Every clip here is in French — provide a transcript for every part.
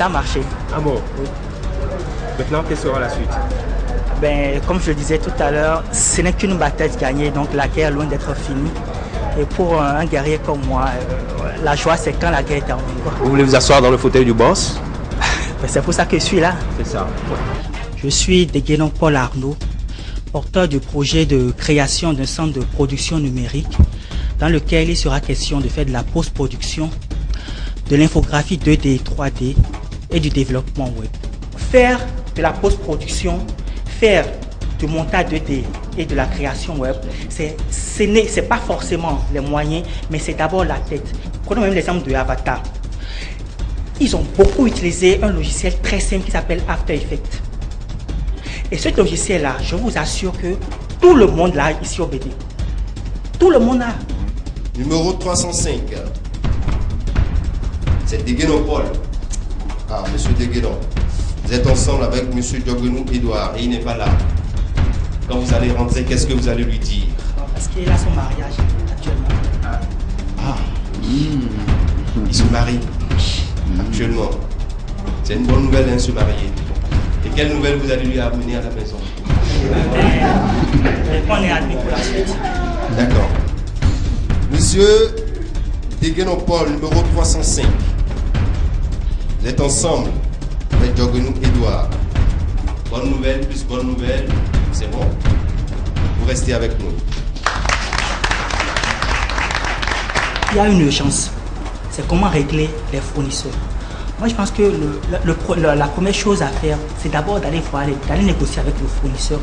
ça a marché. Ah bon, oui. Maintenant, quelle sera la suite? Ben, comme je le disais tout à l'heure, ce n'est qu'une bataille gagnée, donc la guerre est loin d'être finie. Et pour un guerrier comme moi, la joie c'est quand la guerre est terminée. Vous voulez vous asseoir dans le fauteuil du boss? Ben, c'est pour ça que je suis là. C'est ça. Ouais. Je suis Deguenon Paul Arnaud, porteur du projet de création d'un centre de production numérique dans lequel il sera question de faire de la post-production, de l'infographie 2D, 3D et du développement web. Faire de la post-production, faire du montage 2D et de la création web, c'est pas forcément les moyens, mais c'est d'abord la tête. Prenons même l'exemple de Avatar. Ils ont beaucoup utilisé un logiciel très simple qui s'appelle After Effects. Et ce logiciel-là, je vous assure que tout le monde l'a ici au BD. Tout le monde l'a. Numéro 305. C'est Deguenon Paul. Ah, monsieur Deguenon. Vous êtes ensemble avec monsieur Diogenou Edouard et il n'est pas là. Quand vous allez rentrer, qu'est-ce que vous allez lui dire? Parce qu'il a son mariage actuellement. Ah. Il se marie actuellement. C'est une bonne nouvelle, hein, se marier. Et quelle nouvelle vous allez lui amener à la maison? On est admis pour la suite. D'accord. Monsieur Deguenon Paul, numéro 305. Vous êtes ensemble avec Diogenou Edouard. Bonne nouvelle, plus bonne nouvelle, c'est bon. Vous restez avec nous. Il y a une urgence. C'est comment régler les fournisseurs. Moi, je pense que la première chose à faire, c'est d'abord d'aller négocier avec le fournisseur,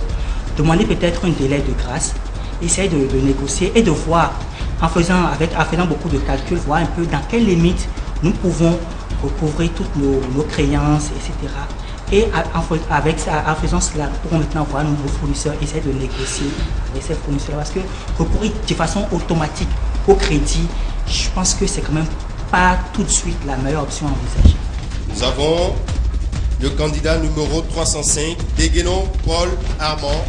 demander peut-être un délai de grâce, essayer de négocier et de voir, en faisant beaucoup de calculs, voir un peu dans quelles limites nous pouvons recouvrir toutes nos créances, etc. Et en faisant cela, nous pourrons maintenant voir nos fournisseurs, essayer de négocier avec ces fournisseurs. Parce que recourir de façon automatique au crédit, je pense que c'est quand même pas tout de suite la meilleure option envisagée. Nous avons le candidat numéro 305, Deguenon Paul Armand,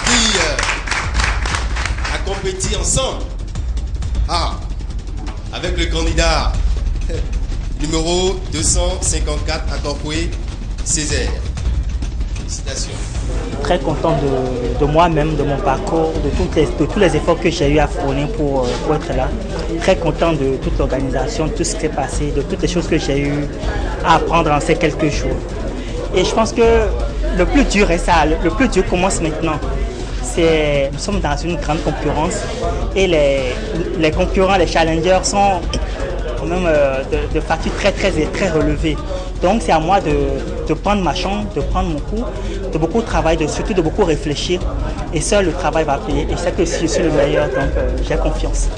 qui a compétit ensemble avec le candidat numéro 254, Akorkoué Césaire. Félicitations. Très content de moi-même, de mon parcours, de tous les efforts que j'ai eu à fournir pour être là. Très content de toute l'organisation, de tout ce qui s'est passé, de toutes les choses que j'ai eu à apprendre en ces quelques jours. Et je pense que le plus dur est ça, le plus dur commence maintenant. Nous sommes dans une grande concurrence et les concurrents, les challengers sont quand même de facture très relevée. Donc c'est à moi de prendre ma chance, de prendre mon coup, de beaucoup travailler, surtout de beaucoup réfléchir. Et seul le travail va payer. Et je sais que je suis le meilleur, donc j'ai confiance.